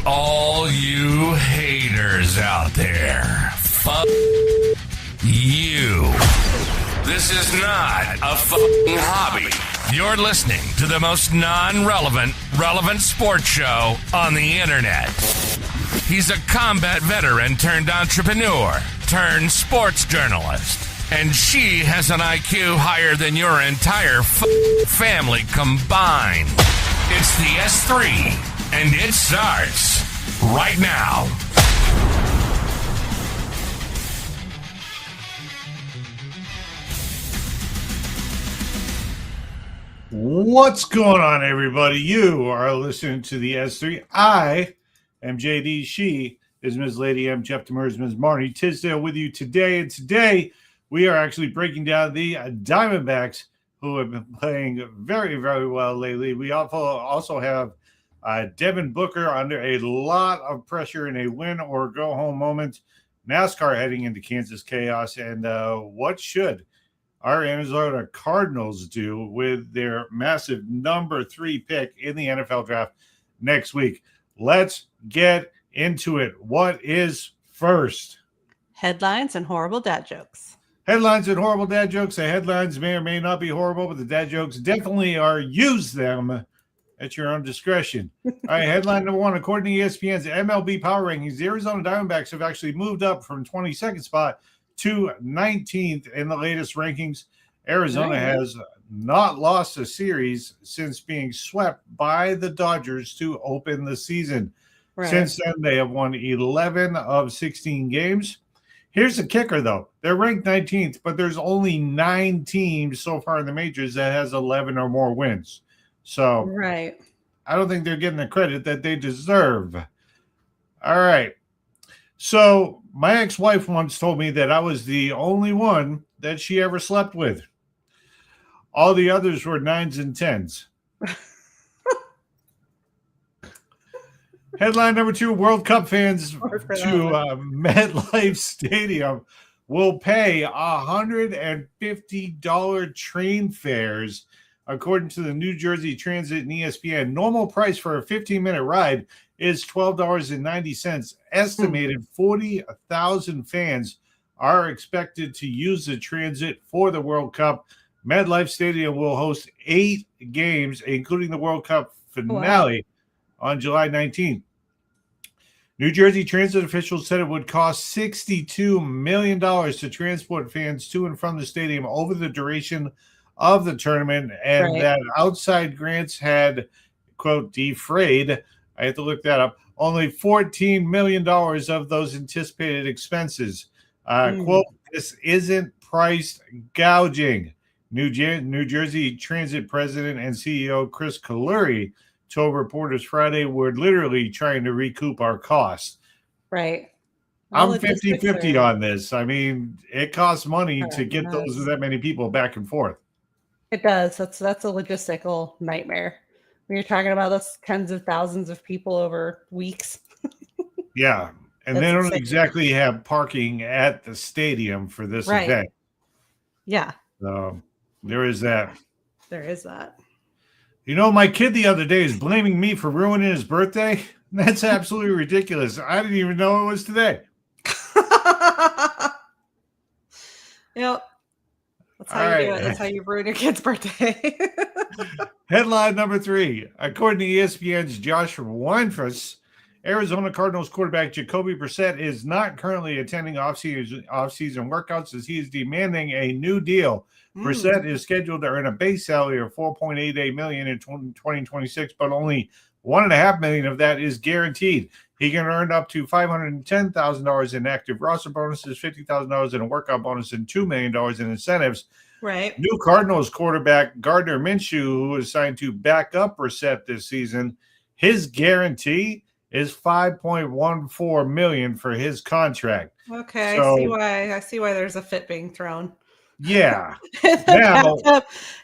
all you haters out there, fuck you. This is not a fucking hobby. You're listening to the most non-relevant, relevant sports show on the internet. He's a combat veteran turned entrepreneur turned sports journalist. And she has an IQ higher than your entire family combined. It's the S3, and it starts right now. What's going on, everybody? You are listening to the S3. I am JD. She is Ms. Lady M. Jeff Demers, Ms. Marnie Tisdale with you today. And today we are actually breaking down the Diamondbacks, who have been playing very, very well lately. We also have Devin Booker under a lot of pressure in a win or go home moment. NASCAR heading into Kansas chaos. And what should our Arizona Cardinals do with their massive number 3 pick in the NFL draft next week? Let's get into it. What is first? Headlines and horrible dad jokes. Headlines and horrible dad jokes. The headlines may or may not be horrible, but the dad jokes definitely are. Use them at your own discretion. All right, headline number 1. According to ESPN's MLB Power Rankings, the Arizona Diamondbacks have actually moved up from 22nd spot to 19th in the latest rankings. Arizona has not lost a series since being swept by the Dodgers to open the season. Right. Since then, they have won 11 of 16 games. Here's the kicker, though. They're ranked 19th, but there's only 9 teams so far in the majors that has 11 or more wins. So right. I don't think they're getting the credit that they deserve. All right. So my ex-wife once told me that I was the only one that she ever slept with. All the others were 9s and 10s. Headline number 2, World Cup fans to MetLife Stadium will pay $150 train fares, according to the New Jersey Transit and ESPN. Normal price for a 15-minute ride is $12.90. Estimated 40,000 fans are expected to use the transit for the World Cup. MetLife Stadium will host 8 games, including the World Cup finale on July 19th. New Jersey Transit officials said it would cost $62 million to transport fans to and from the stadium over the duration of the tournament, and that outside grants had, quote, defrayed, I have to look that up, only $14 million of those anticipated expenses. Quote, this isn't price gouging. New Jersey Transit President and CEO Chris Kaluri told reporters Friday, we're literally trying to recoup our costs. Right. I'm 50-50 on this. I mean, it costs money to get that many people back and forth. It does. That's a logistical nightmare. When you're talking about those tens of thousands of people over weeks. Yeah. And they don't exactly have parking at the stadium for this event. Yeah. So there is that. There is that. You know, my kid the other day is blaming me for ruining his birthday. That's absolutely ridiculous. I didn't even know it was today. Yep. That's how you do it. That's how you ruin your kid's birthday. Headline number 3. According to ESPN's Josh Weinfuss, Arizona Cardinals quarterback Jacoby Brissett is not currently attending off-season workouts as he is demanding a new deal. Brissett is scheduled to earn a base salary of $4.88 million in 2026, but only $1.5 million of that is guaranteed. He can earn up to $510,000 in active roster bonuses, $50,000 in a workout bonus, and $2 million in incentives. Right. New Cardinals quarterback Gardner Minshew, who is signed to back up Brissett this season, his guarantee is $5.14 million for his contract. Okay, so, I see why there's a fit being thrown. Yeah. Now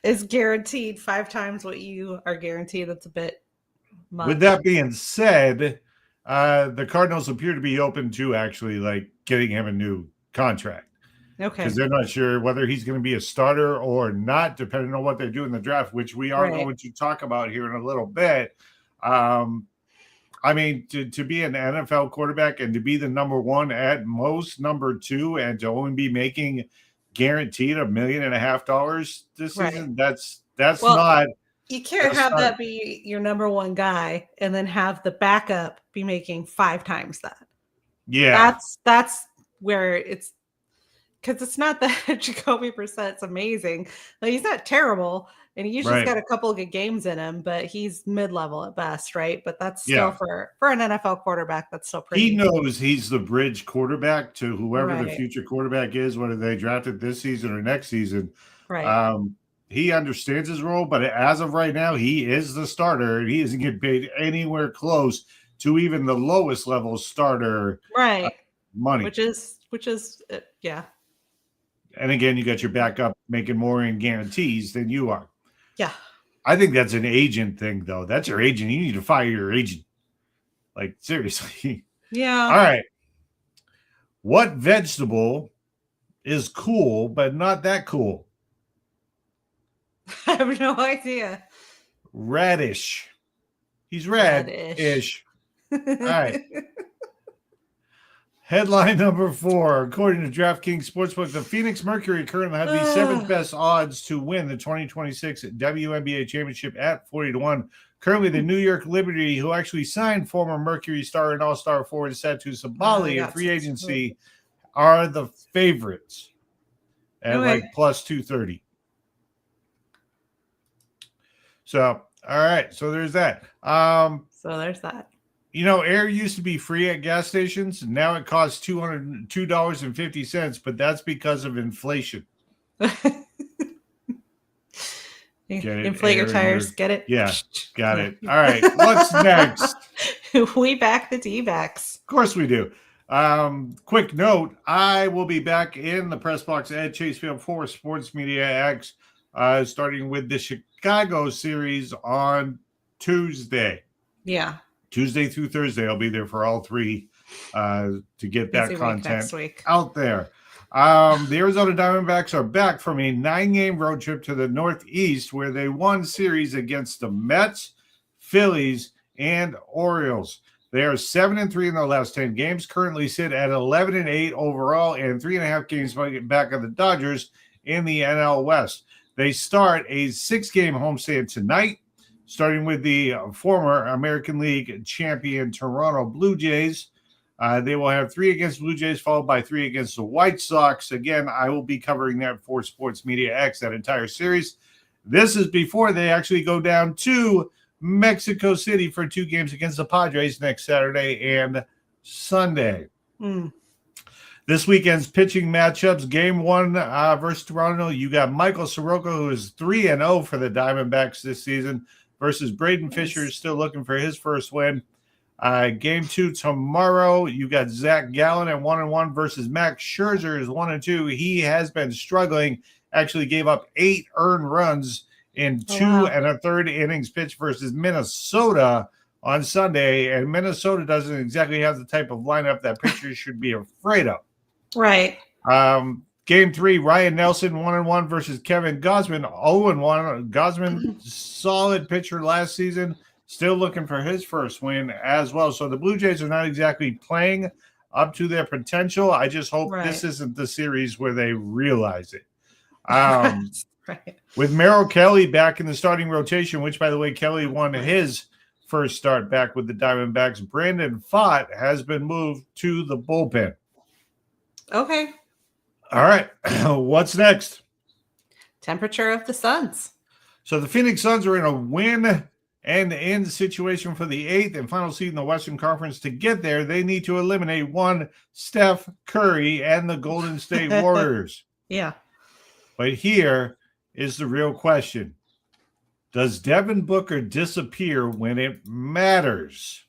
is guaranteed 5 times what you are guaranteed. That's a bit much. With that being said, the Cardinals appear to be open to actually like getting him a new contract. Okay. Because they're not sure whether he's going to be a starter or not, depending on what they do in the draft, which we are going to talk about here in a little bit. I mean, to be an NFL quarterback and to be the number one, at most number two, and to only be making guaranteed $1.5 million this season, that's not. You can't have that be your number one guy and then have the backup be making 5 times that. Yeah, that's where it's, because it's not that Jacoby Brissett's amazing. Like, he's not terrible, and he usually got a couple of good games in him, but he's mid-level at best, right? But that's still for an NFL quarterback, that's still pretty. He knows he's the bridge quarterback to whoever the future quarterback is, whether they drafted this season or next season. Right. He understands his role, but as of right now, he is the starter, and he isn't getting paid anywhere close to even the lowest level starter money. Which is yeah. And again, you got your backup making more in guarantees than you are. Yeah. I think that's an agent thing, though. That's your agent. You need to fire your agent. Like, seriously. Yeah. All right. What vegetable is cool, but not that cool? I have no idea. Radish. He's radish. All right. Headline number 4. According to DraftKings Sportsbook, the Phoenix Mercury currently have the 7th best odds to win the 2026 WNBA Championship at 40-1. Currently, the New York Liberty, who actually signed former Mercury star and all-star forward Satu Sabali in free agency, are the favorites at like plus 230. So, all right. So there's that. You know, air used to be free at gas stations. Now it costs $202.50, but that's because of inflation. Inflate your tires. Get it? Yeah, got it. All right. What's next? We back the DBacks. Of course we do. Quick note, I will be back in the press box at Chase Field for Sports Media X, starting with the Chicago series on Tuesday. Yeah. Tuesday through Thursday, I'll be there for all 3 to get that content out there. The Arizona Diamondbacks are back from a 9-game road trip to the Northeast, where they won series against the Mets, Phillies, and Orioles. They are 7-3 in their last 10 games, currently sit at 11-8 overall, and 3.5 games back of the Dodgers in the NL West. They start a 6-game homestand tonight, starting with the former American League champion Toronto Blue Jays. They will have 3 against Blue Jays, followed by 3 against the White Sox. Again, I will be covering that for Sports Media X, that entire series. This is before they actually go down to Mexico City for 2 games against the Padres next Saturday and Sunday. This weekend's pitching matchups, Game 1 versus Toronto, you got Michael Soroka, who is 3-0 for the Diamondbacks this season, versus Braden Fisher, still looking for his first win. Game 2 tomorrow, you got Zach Gallen at 1-1 versus Max Scherzer is 1-2. He has been struggling, actually gave up 8 earned runs in 2 1/3 innings pitched versus Minnesota on Sunday, and Minnesota doesn't exactly have the type of lineup that pitchers should be afraid of. Right. Game 3, Ryan Nelson 1-1 versus Kevin Gausman 0-1. Gausman, solid pitcher last season, still looking for his first win as well. So the Blue Jays are not exactly playing up to their potential. I just hope this isn't the series where they realize it. With Merrill Kelly back in the starting rotation, which, by the way, Kelly won his first start back with the Diamondbacks, Brandon Pfaadt has been moved to the bullpen. Okay. All right. What's next? Temperature of the Suns. So the Phoenix Suns are in a win and end situation for the 8th and final seed in the Western Conference. To get there, they need to eliminate one Steph Curry and the Golden State Warriors. Yeah. But here is the real question. Does Devin Booker disappear when it matters?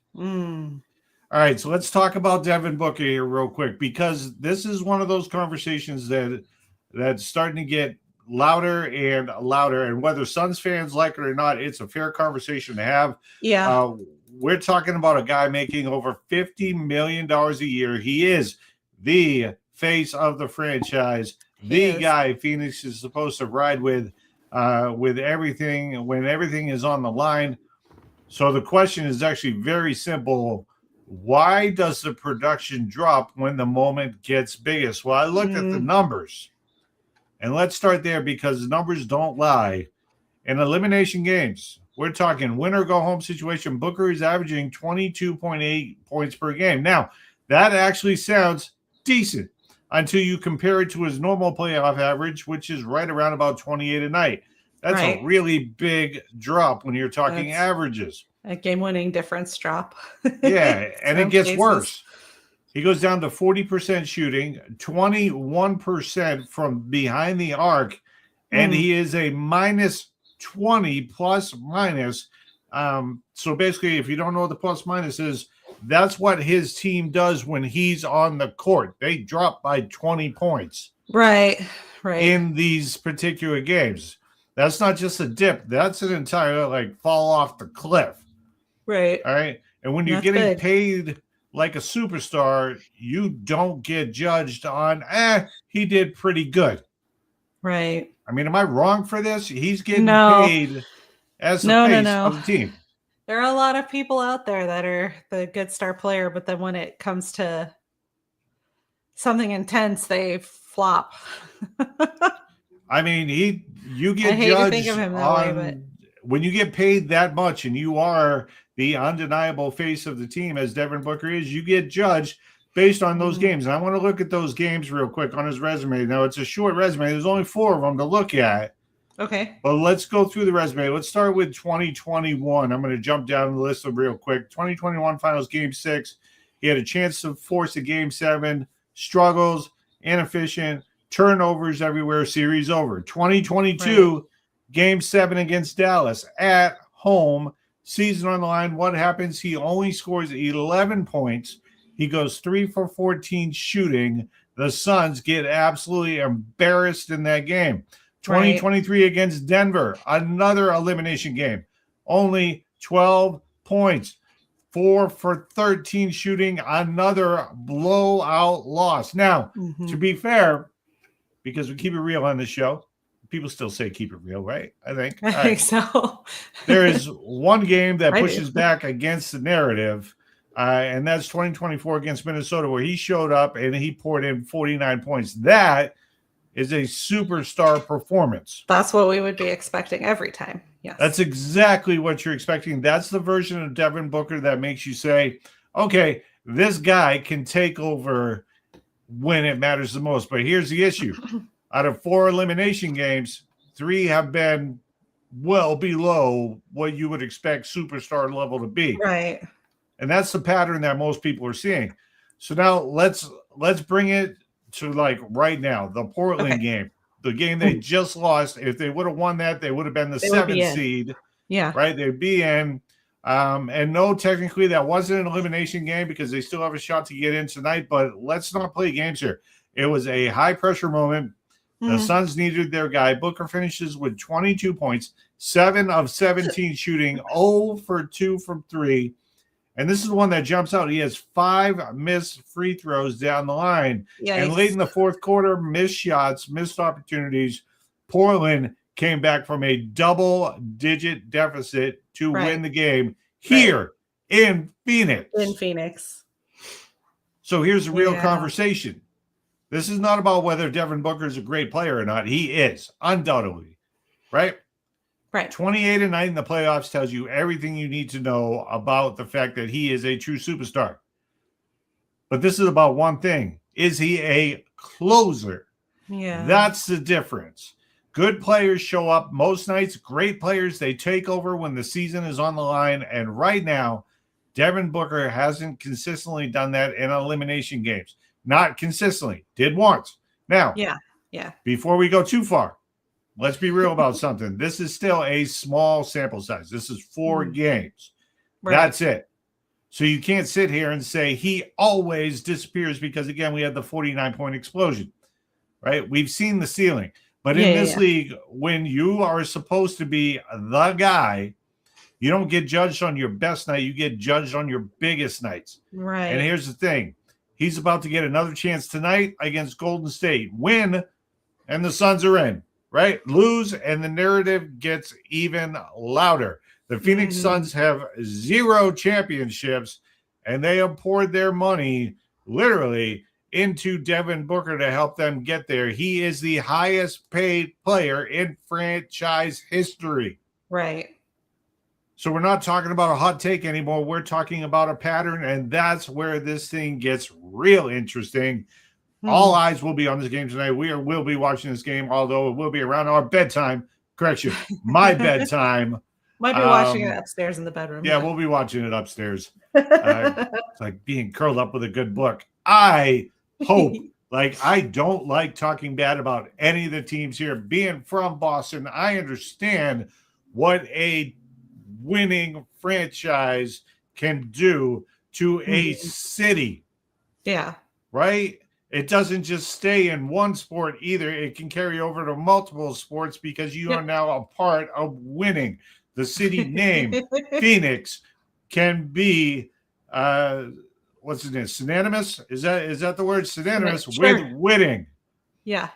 All right, so let's talk about Devin Booker here real quick, because this is one of those conversations that's starting to get louder and louder, and whether Suns fans like it or not, it's a fair conversation to have. Yeah. We're talking about a guy making over $50 million a year. He is the face of the franchise, the guy Phoenix is supposed to ride with everything when everything is on the line. So the question is actually very simple. Why does the production drop when the moment gets biggest? Well, I looked at the numbers, and let's start there because the numbers don't lie. In elimination games, we're talking winner go home situation. Booker is averaging 22.8 points per game. Now, that actually sounds decent until you compare it to his normal playoff average, which is right around about 28 a night. That's a really big drop when you're talking averages. A game-winning difference drop. Yeah, and it gets worse. He goes down to 40% shooting, 21% from behind the arc, and he is a minus 20 plus minus. So basically, if you don't know what the plus minus is, that's what his team does when he's on the court. They drop by 20 points. Right. In these particular games. That's not just a dip. That's an entire fall off the cliff. Right. All right. And when you're getting paid like a superstar, you don't get judged on, he did pretty good. Right. I mean, am I wrong for this? He's getting paid as the face of the team. There are a lot of people out there that are the good star player, but then when it comes to something intense, they flop. I mean, you get judged on when you get paid that much and you are the undeniable face of the team as Devin Booker is, you get judged based on those games. And I want to look at those games real quick on his resume. Now, it's a short resume. There's only 4 of them to look at. Okay. But let's go through the resume. Let's start with 2021. I'm going to jump down the list real quick. 2021 Finals Game 6. He had a chance to force a Game 7. Struggles, inefficient, turnovers everywhere, series over. 2022, Game 7 against Dallas at home, season on the line. What happens? He only scores 11 points. He goes 3 for 14 shooting. The Suns get absolutely embarrassed in that game. 2023 against Denver, another elimination game. Only 12 points. 4 for 13 shooting, another blowout loss. Now, to be fair, because we keep it real on this show, people still say keep it real, right? I think so. There is one game that pushes back against the narrative, and that's 2024 against Minnesota, where he showed up and he poured in 49 points. That is a superstar performance. That's what we would be expecting every time. Yes. That's exactly what you're expecting. That's the version of Devin Booker that makes you say, okay, this guy can take over when it matters the most. But here's the issue. Out of 4 elimination games, 3 have been well below what you would expect superstar level to be. Right. And that's the pattern that most people are seeing. So now let's bring it to right now, the Portland game, the game they just lost. If they would have won that, they would have been the 7th seed. Yeah. Right. They'd be in. And no, technically that wasn't an elimination game because they still have a shot to get in tonight. But let's not play games here. It was a high pressure moment. The Suns needed their guy. Booker finishes with 22 points, 7 of 17 shooting, 0 for 2 from 3. And this is the one that jumps out. He has 5 missed free throws down the line. Yikes. And late in the fourth quarter, missed shots, missed opportunities. Portland came back from a double-digit deficit to win the game here in Phoenix. So here's the real conversation. This is not about whether Devin Booker is a great player or not. He is, undoubtedly, right? Right. 28 a night in the playoffs tells you everything you need to know about the fact that he is a true superstar. But this is about one thing. Is he a closer? Yeah. That's the difference. Good players show up most nights. Great players, they take over when the season is on the line. And right now, Devin Booker hasn't consistently done that in elimination games. Not consistently. Did once. Now, before we go too far, let's be real about something. This is still a small sample size. This is 4 games. Right. That's it. So you can't sit here and say he always disappears because, again, we had the 49-point explosion, right? We've seen the ceiling. But in this league, when you are supposed to be the guy, you don't get judged on your best night. You get judged on your biggest nights. Right. And here's the thing. He's about to get another chance tonight against Golden State. Win, and the Suns are in. Right? Lose, and the narrative gets even louder. The Phoenix Suns have 0 championships, and they have poured their money literally into Devin Booker to help them get there. He is the highest paid player in franchise history. Right. So we're not talking about a hot take anymore. We're talking about a pattern, and that's where this thing gets real interesting. All eyes will be on this game tonight. Will be watching this game, although it will be around our bedtime. Correction, my bedtime. Might be watching it upstairs in the bedroom. Yeah, we'll be watching it upstairs. It's like being curled up with a good book. I hope, I don't like talking bad about any of the teams here. Being from Boston, I understand what a winning franchise can do to a city. Yeah. Right? It doesn't just stay in one sport either. It can carry over to multiple sports because you are now a part of winning. The city name, Phoenix, can be what's it name? Synonymous? Is that the word? Synonymous with winning. Yeah.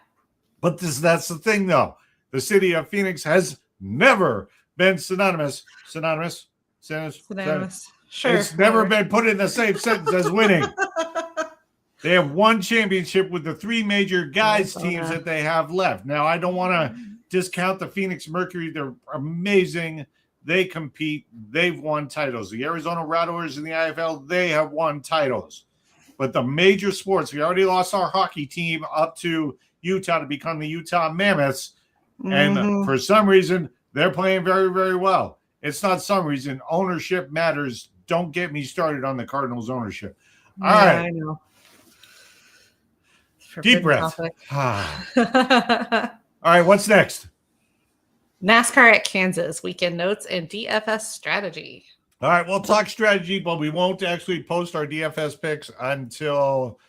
But that's the thing, though. The city of Phoenix has never been synonymous. Synonymous. Sure. It's never been put in the same sentence as winning. They have one championship with the 3 major guys teams that they have left. Now, I don't want to discount the Phoenix Mercury. They're amazing. They compete. They've won titles. The Arizona Rattlers in the IFL, they have won titles. But the major sports, we already lost our hockey team up to Utah to become the Utah Mammoths. And for some reason, they're playing very, very well. It's not some reason. Ownership matters. Don't get me started on the Cardinals ownership. All right. I know. Deep breath. All right, what's next? NASCAR at Kansas, weekend notes and DFS strategy. All right, we'll talk strategy, but we won't actually post our DFS picks until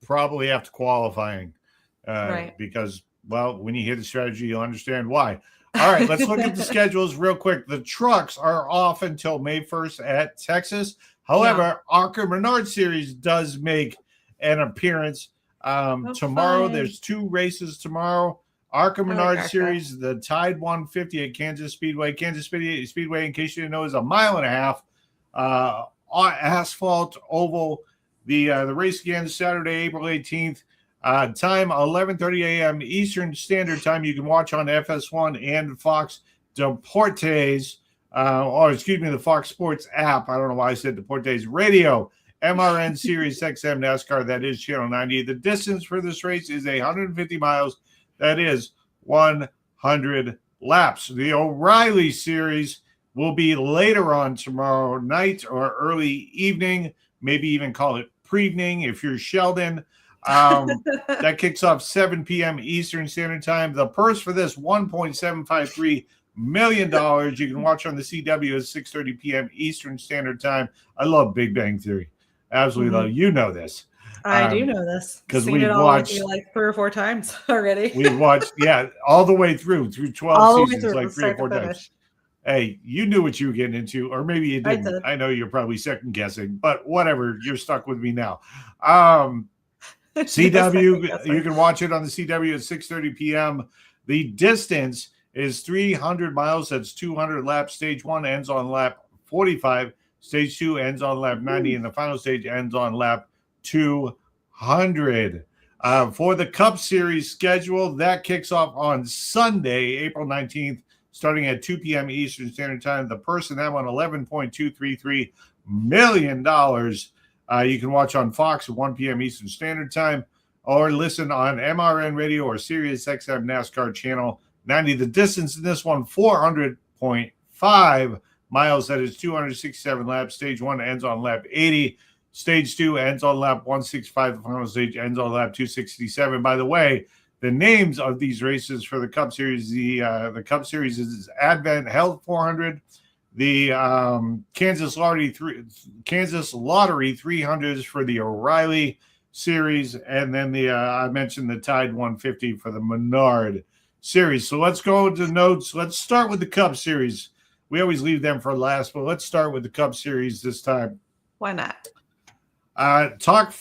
probably after qualifying. Right. Because, well, when you hear the strategy, you'll understand why. All right, let's look at the schedules real quick. The trucks are off until May 1st at Texas. However, Arca Menard Series does make an appearance. Tomorrow, there's 2 races tomorrow. Arca Menard Series, the Tide 150 at Kansas Speedway. Kansas Speedway, in case you didn't know, is 1.5 miles. Asphalt oval. The race again Saturday, April 18th. Time 11:30 a.m. Eastern Standard Time. You can watch on FS1 and Fox Deportes. The Fox Sports app. I don't know why I said Deportes Radio. MRN Series XM NASCAR, that is Channel 90. The distance for this race is 150 miles. That is 100 laps. The O'Reilly Series will be later on tomorrow night or early evening, maybe even call it pre-evening if you're Sheldon. That kicks off 7 p.m. Eastern Standard Time. The purse for this, $1.753 million. You can watch on the CW at 6:30 p.m. Eastern Standard Time. I love Big Bang Theory. Absolutely love. You know this. I do know this because we've watched like 3 or 4 times already. We've watched, all the way through 12 seasons, like 3 or 4 times. Hey, you knew what you were getting into, or maybe you didn't. I know you're probably second guessing, but whatever. You're stuck with me now. CW, you can watch it on the CW at 6:30 p.m. The distance is 300 miles. That's 200 laps. Stage 1 ends on lap 45. Stage 2 ends on lap 90, and the final stage ends on lap 200. For the Cup Series schedule, that kicks off on Sunday, April 19th, starting at 2 p.m. Eastern Standard Time. The person that won $11.233 million. You can watch on Fox at 1 p.m. Eastern Standard Time or listen on MRN Radio or Sirius XM NASCAR Channel 90. The distance in this one, 400.5 miles. That is 267 laps. Stage 1 ends on lap 80. Stage 2 ends on lap 165. The final stage ends on lap 267. By the way, the names of these races for the Cup Series, the Cup Series is Advent Health 400, the Kansas Lottery 300s for the O'Reilly Series, and then I mentioned the Tide 150 for the Menard Series. So let's go to notes. Let's start with the Cup Series. We always leave them for last, but let's start with the Cup Series this time. Why not? Top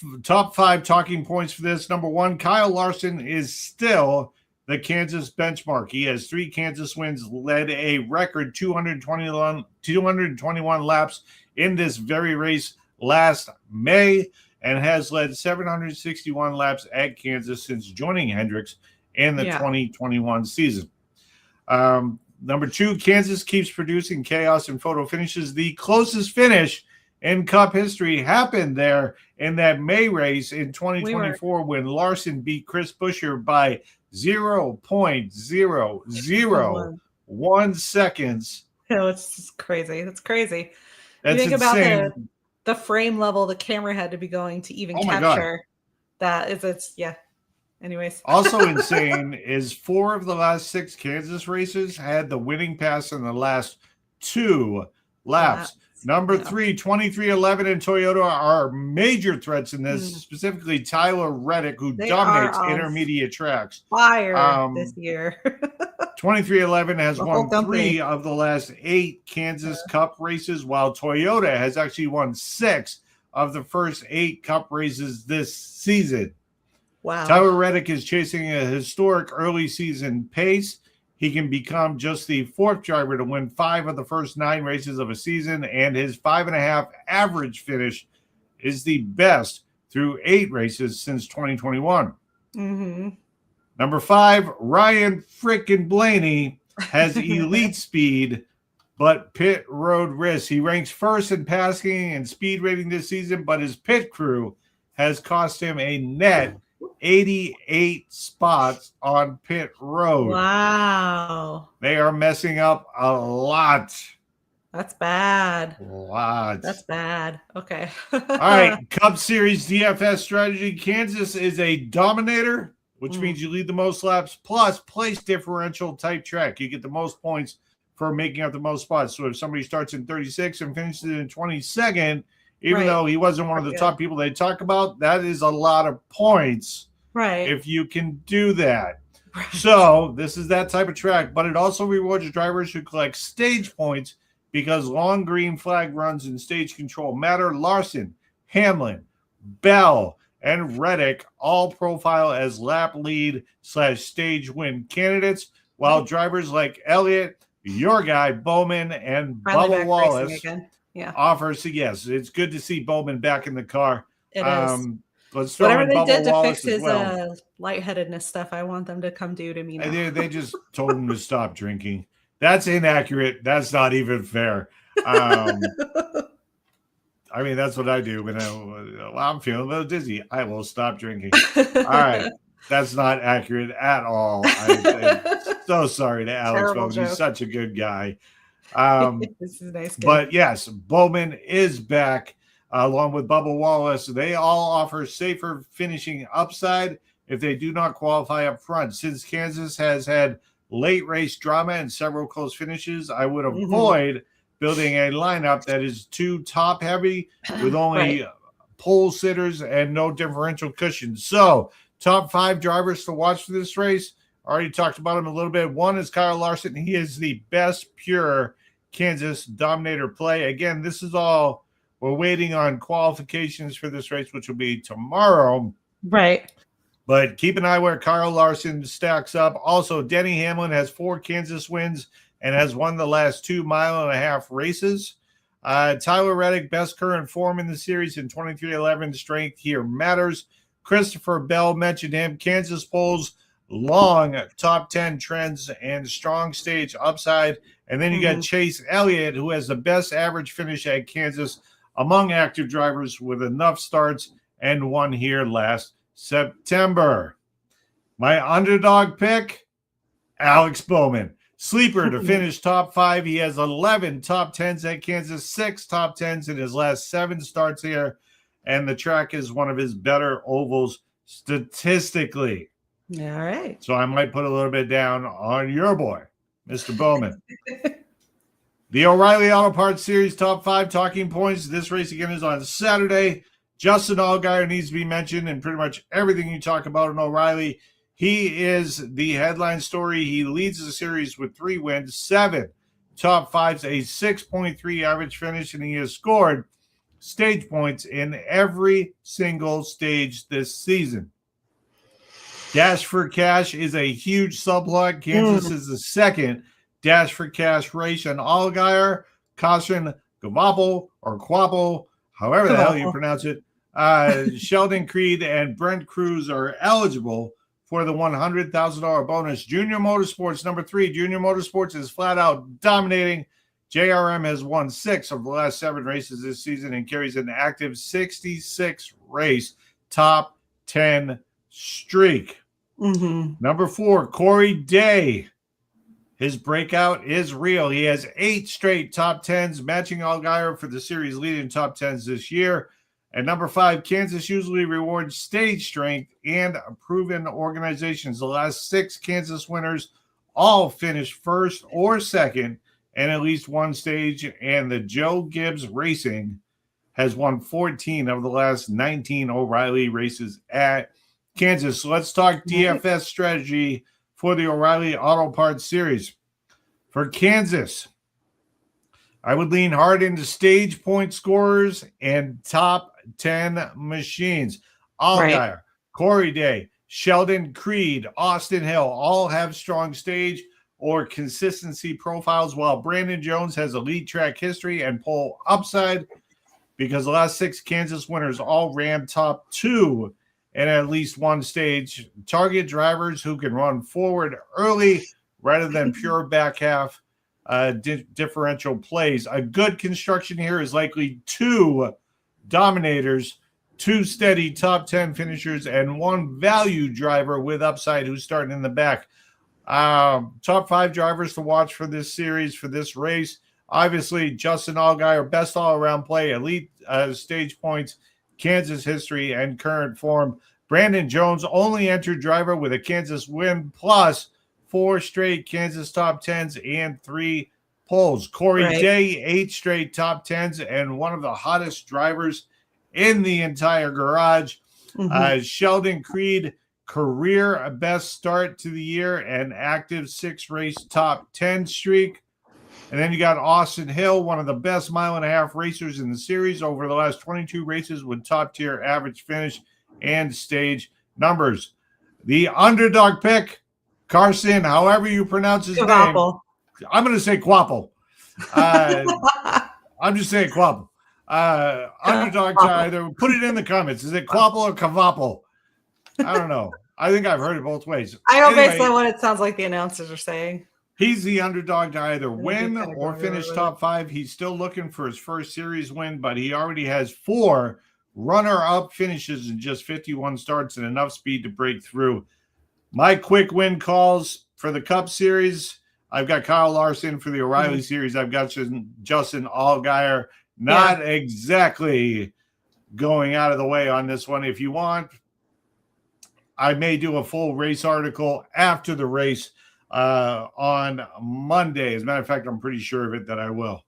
5 talking points for this. Number 1, Kyle Larson is still the Kansas benchmark. He has 3 Kansas wins, led a record 221 laps in this very race last May, and has led 761 laps at Kansas since joining Hendricks in the 2021 season. Number 2, Kansas keeps producing chaos and photo finishes. The closest finish in Cup history happened there in that May race in 2024 when Larson beat Chris Buescher by 0.001 seconds. Oh, it's just crazy. That's crazy. That's you think insane. about the frame level the camera had to be going to even capture that. It's Anyways. Also insane is 4 of the last 6 Kansas races had the winning pass in the last 2 laps. Number 3, 2311 and Toyota are major threats in this, specifically Tyler Reddick, who dominates intermediate tracks. Fire this year. 2311 has won 3 of the last 8 Kansas Cup races, while Toyota has actually won 6 of the first 8 Cup races this season. Wow. Tyler Reddick is chasing a historic early season pace. He can become just the 4th driver to win 5 of the first 9 races of a season, and his 5.5 average finish is the best through 8 races since 2021. Number 5, Ryan frickin' Blaney has elite speed, but pit road risk. He ranks 1st in passing and speed rating this season, but his pit crew has cost him a net 88 spots on pit road. Wow. They are messing up a lot. That's bad. A lot. That's bad. Okay. All right. Cup Series DFS strategy. Kansas is a dominator, which means you lead the most laps, plus place differential type track. You get the most points for making up the most spots. So if somebody starts in 36 and finishes in 22nd, even though he wasn't one of the top people they talk about, that is a lot of points. Right. If you can do that. Right. So this is that type of track, but it also rewards drivers who collect stage points because long green flag runs in stage control matter. Larson, Hamlin, Bell, and Reddick all profile as lap lead / stage win candidates, while drivers like Elliott, your guy, Bowman, and Bubba Wallace offers. Yes, it's good to see Bowman back in the car. It is. Let's throw whatever in they Bubba did to Wallace fix his well. lightheadedness stuff, I want them to come do to me now. They just told him to stop drinking. That's inaccurate. That's not even fair. I mean, that's what I do when I'm feeling a little dizzy. I will stop drinking. All right. That's not accurate at all. I'm so sorry to Alex Bowman. He's such a good guy. This is a nice. But yes, Bowman is back along with Bubba Wallace. They all offer safer finishing upside if they do not qualify up front. Since Kansas has had late race drama and several close finishes, I would avoid building a lineup that is too top heavy with only pole sitters and no differential cushion. So top 5 drivers to watch for this race. Already talked about him a little bit. 1 is Kyle Larson. He is the best pure Kansas dominator play. Again, this is all, we're waiting on qualifications for this race, which will be tomorrow. Right. But keep an eye where Kyle Larson stacks up. Also, Denny Hamlin has 4 Kansas wins and has won the last 2 mile-and-a-half races. Tyler Reddick, best current form in the series in 23:11. Strength here matters. Christopher Bell, mentioned him. Kansas polls long top 10 trends and strong stage upside. And then you got Chase Elliott, who has the best average finish at Kansas among active drivers with enough starts and won here last September. My underdog pick, Alex Bowman. Sleeper to finish top 5. He has 11 top 10s at Kansas, 6 top 10s in his last 7 starts here. And the track is one of his better ovals statistically. All right. So I might put a little bit down on your boy, Mr. Bowman. The O'Reilly Auto Parts Series top 5 talking points. This race again is on Saturday. Justin Allgaier needs to be mentioned in pretty much everything you talk about in O'Reilly. He is the headline story. He leads the series with 3 wins, 7 top 5s, a 6.3 average finish, and he has scored stage points in every single stage this season. Dash for Cash is a huge subplot. Kansas is the second Dash for Cash race, and Allgaier, Caution, Gavapple, or Quapple, however the hell you pronounce it, Sheldon Creed and Brent Cruz are eligible for the $100,000 bonus. Junior Motorsports, number 3. Junior Motorsports is flat out dominating. JRM has won 6 of the last 7 races this season and carries an active 66 race top 10 streak. Number 4, Corey Day. His breakout is real. He has 8 straight top 10s, matching Allgaier for the series leading top 10s this year. And number 5, Kansas usually rewards stage strength and proven organizations. The last 6 Kansas winners all finished first or second in at least one stage, and the Joe Gibbs Racing has won 14 of the last 19 O'Reilly races at Kansas. So let's talk DFS strategy for the O'Reilly Auto Parts Series. For Kansas, I would lean hard into stage point scorers and top 10 machines. Allgaier, Corey Day, Sheldon Creed, Austin Hill all have strong stage or consistency profiles, while Brandon Jones has elite track history and pole upside because the last 6 Kansas winners all ran top 2 in at least one stage. Target drivers who can run forward early rather than pure back half differential plays. A good construction here is likely 2 dominators, 2 steady top 10 finishers, and 1 value driver with upside who's starting in the back. Top 5 drivers to watch for this series, for this race. Obviously, Justin Allgaier, best all-around play, elite stage points, Kansas history, and current form. Brandon Jones, only entered driver with a Kansas win, plus 4 straight Kansas top 10s and 3 poles. Corey Day, 8 straight top 10s and one of the hottest drivers in the entire garage. Sheldon Creed, career best start to the year and active 6-race top 10 streak. And then you got Austin Hill, one of the best mile-and-a-half racers in the series over the last 22 races with top-tier average finish and stage numbers. The underdog pick, Carson, however you pronounce his name. I'm going to say Quapple. I'm just saying Quapple. Underdog to either put it in the comments. Is it Quapple or Cavapple? I don't know. I think I've heard it both ways. I know basically what it sounds like the announcers are saying. He's the underdog to either win or finish top 5. He's still looking for his first series win, but he already has 4 runner-up finishes in just 51 starts and enough speed to break through. My quick win calls for the Cup Series, I've got Kyle Larson. For the O'Reilly Series, I've got Justin Allgaier. Not exactly going out of the way on this one. If you want, I may do a full race article after the race on Monday. As a matter of fact, I'm pretty sure of it that I will.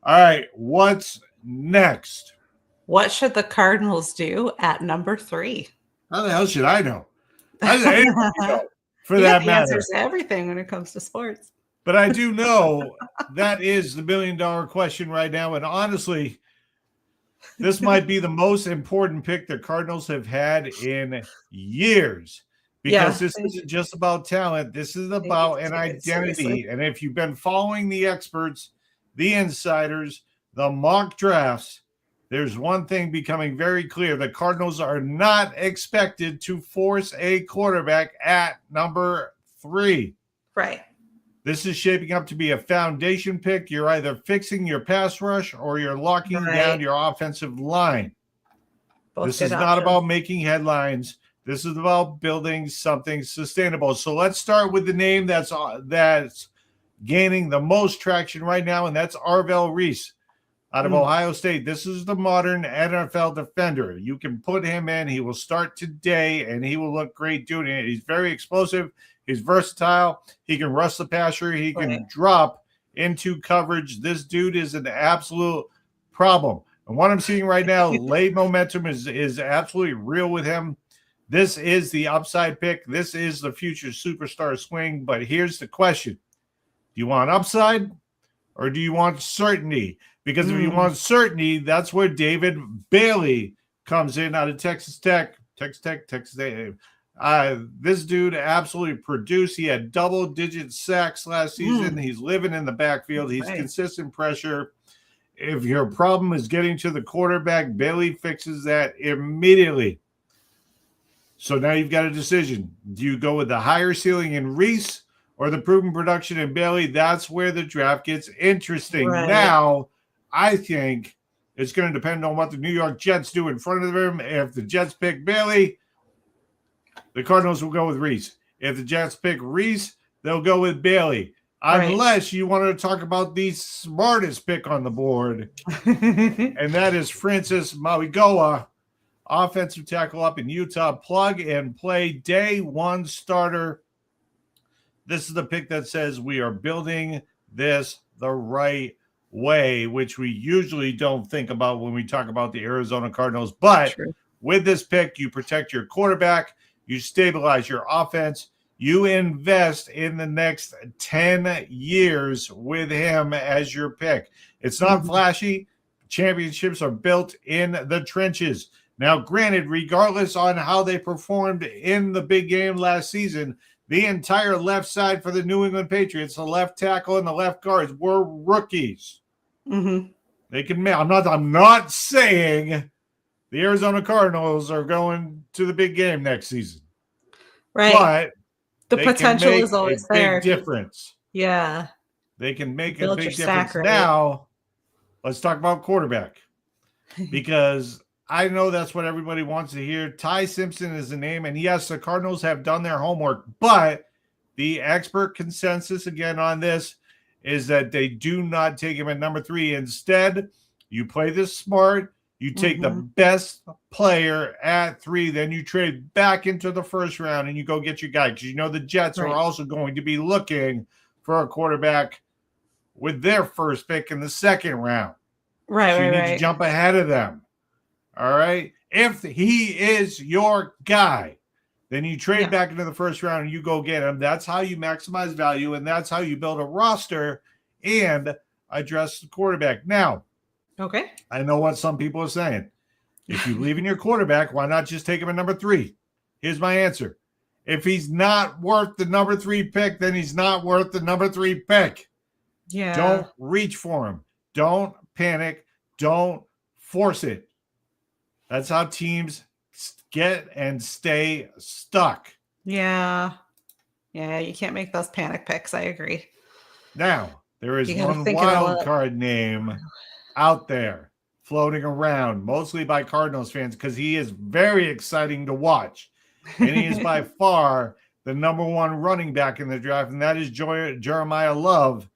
All right, what's next? What should the Cardinals do at number 3? How the hell should I know? How does anybody know, for that matter? Answers to everything when it comes to sports. But I do know that is the $1 million question right now. And honestly, this might be the most important pick the Cardinals have had in years. Because this isn't just about talent. This is about an identity. Seriously. And if you've been following the experts, the insiders, the mock drafts, there's one thing becoming very clear. The Cardinals are not expected to force a quarterback at number 3. Right. This is shaping up to be a foundation pick. You're either fixing your pass rush or you're locking down your offensive line. This is not about making headlines. This is about building something sustainable. So let's start with the name that's gaining the most traction right now, and that's Arvell Reese out of Ohio State. This is the modern NFL defender. You can put him in. He will start today, and he will look great doing it. He's very explosive. He's versatile. He can rush the passer. He can drop into coverage. This dude is an absolute problem. And what I'm seeing right now, late momentum is absolutely real with him. This is the upside pick. This is the future superstar swing. But here's the question. Do you want upside or do you want certainty? Because if you want certainty, that's where David Bailey comes in out of Texas Tech. This dude absolutely produced. He had double-digit sacks last season. He's living in the backfield. He's consistent pressure. If your problem is getting to the quarterback, Bailey fixes that immediately. So now you've got a decision. Do you go with the higher ceiling in Reese or the proven production in Bailey? That's where the draft gets interesting. Right. Now, I think it's going to depend on what the New York Jets do in front of them. If the Jets pick Bailey, the Cardinals will go with Reese. If the Jets pick Reese, they'll go with Bailey. Unless you want to talk about the smartest pick on the board, and that is Francis Mauigoa, offensive tackle up in Utah, plug and play, day one starter. This is the pick that says we are building this the right way, which we usually don't think about when we talk about the Arizona Cardinals. But with this pick, you protect your quarterback, you stabilize your offense, you invest in the next 10 years with him as your pick. It's not flashy. Championships are built in the trenches. Now, granted, regardless on how they performed in the big game last season, the entire left side for the New England Patriots, the left tackle and the left guards, were rookies. They can make. I'm not saying the Arizona Cardinals are going to the big game next season, right? But the potential is always there. Big difference. Yeah, they can make a big difference. Now, let's talk about quarterback, because I know that's what everybody wants to hear. Ty Simpson is the name, and yes, the Cardinals have done their homework, but the expert consensus again on this is that they do not take him at number 3. Instead, you play this smart. You take the best player at 3, then you trade back into the first round and you go get your guy, because you know the Jets are also going to be looking for a quarterback with their first pick in the second round. You need to jump ahead of them. All right. If he is your guy, then you trade back into the first round and you go get him. That's how you maximize value, and that's how you build a roster and address the quarterback. Now, I know what some people are saying. If you believe in your quarterback, why not just take him at number 3? Here's my answer. If he's not worth the number 3 pick, then he's not worth the number 3 pick. Don't reach for him. Don't panic. Don't force it. That's how teams get and stay stuck. Yeah, you can't make those panic picks. I agree. Now, there is one wild card name out there floating around, mostly by Cardinals fans, because he is very exciting to watch. And he is by far the number 1 running back in the draft, and that is Jeremiah Love.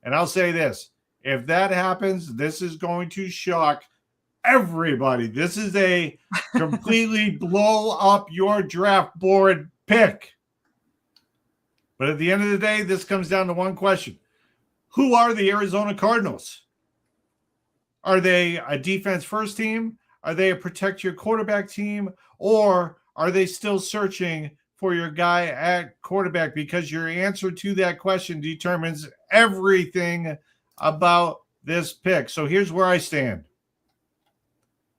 And I'll say this. If that happens, this is going to shock everybody. This is a completely blow up your draft board pick. But at the end of the day, this comes down to one question. Who are the Arizona Cardinals? Are they a defense first team? Are they a protect your quarterback team? Or are they still searching for your guy at quarterback? Because your answer to that question determines everything about this pick. So here's where I stand.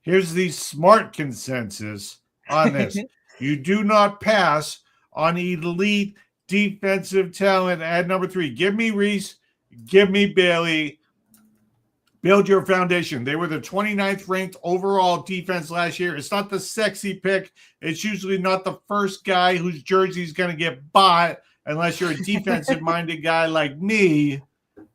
Here's the smart consensus on this. You do not pass on elite defensive talent at number 3. Give me Reese. Give me Bailey. Build your foundation. They were the 29th ranked overall defense last year. It's not the sexy pick. It's usually not the first guy whose jersey is going to get bought unless you're a defensive-minded guy like me,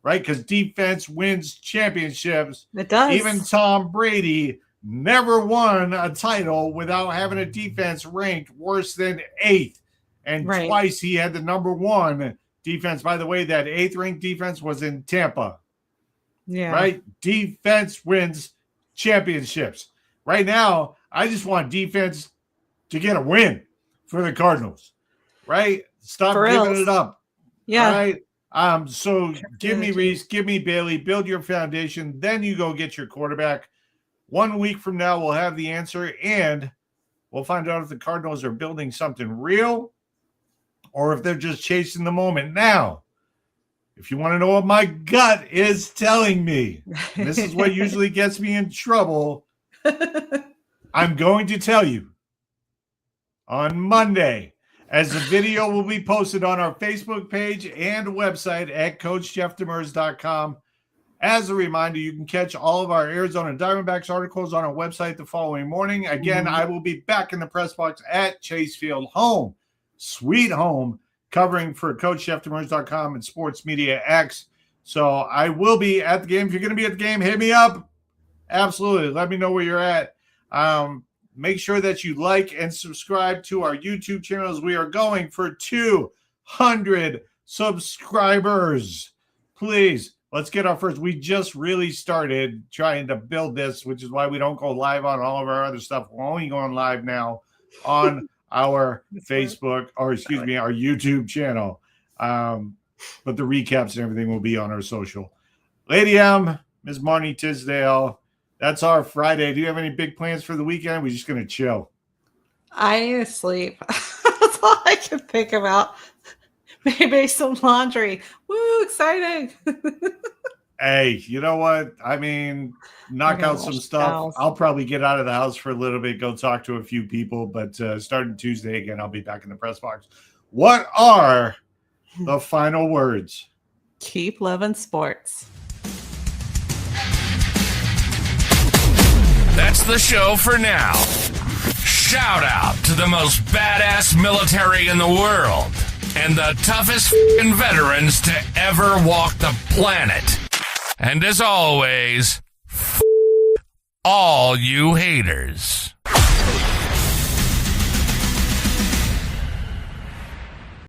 right? Because defense wins championships. It does. Even Tom Brady never won a title without having a defense ranked worse than 8th. And twice he had the number 1 defense. By the way, that 8th ranked defense was in Tampa. Yeah. Right? Defense wins championships. Right now, I just want defense to get a win for the Cardinals. Right? Stop giving it up. Yeah. Right? So give me Reese, give me Bailey, build your foundation, then you go get your quarterback. 1 week from now, we'll have the answer, and we'll find out if the Cardinals are building something real or if they're just chasing the moment. Now, if you want to know what my gut is telling me, this is what usually gets me in trouble, I'm going to tell you on Monday, as the video will be posted on our Facebook page and website at CoachJeffDemers.com. As a reminder, you can catch all of our Arizona Diamondbacks articles on our website the following morning. Again, I will be back in the press box at Chase Field, home, sweet home, covering for CoachJeffDemers.com and Sports Media X. So I will be at the game. If you're going to be at the game, hit me up. Absolutely. Let me know where you're at. Make sure that you like and subscribe to our YouTube channels. We are going for 200 subscribers. Please, let's get our first. We just really started trying to build this, which is why we don't go live on all of our other stuff. We're only going live now on our Facebook, or excuse me, our YouTube channel. But the recaps and everything will be on our social. Lady M, Ms. Marnie Tisdale, that's our Friday. Do you have any big plans for the weekend? We're just going to chill. I need to sleep. That's all I can think about. Maybe some laundry. Woo, exciting. Hey, you know what? I mean, knock out some stuff. I'll probably get out of the house for a little bit, go talk to a few people. But starting Tuesday again, I'll be back in the press box. What are the final words? Keep loving sports. That's the show for now. Shout out to the most badass military in the world and the toughest veterans to ever walk the planet. And as always, all you haters.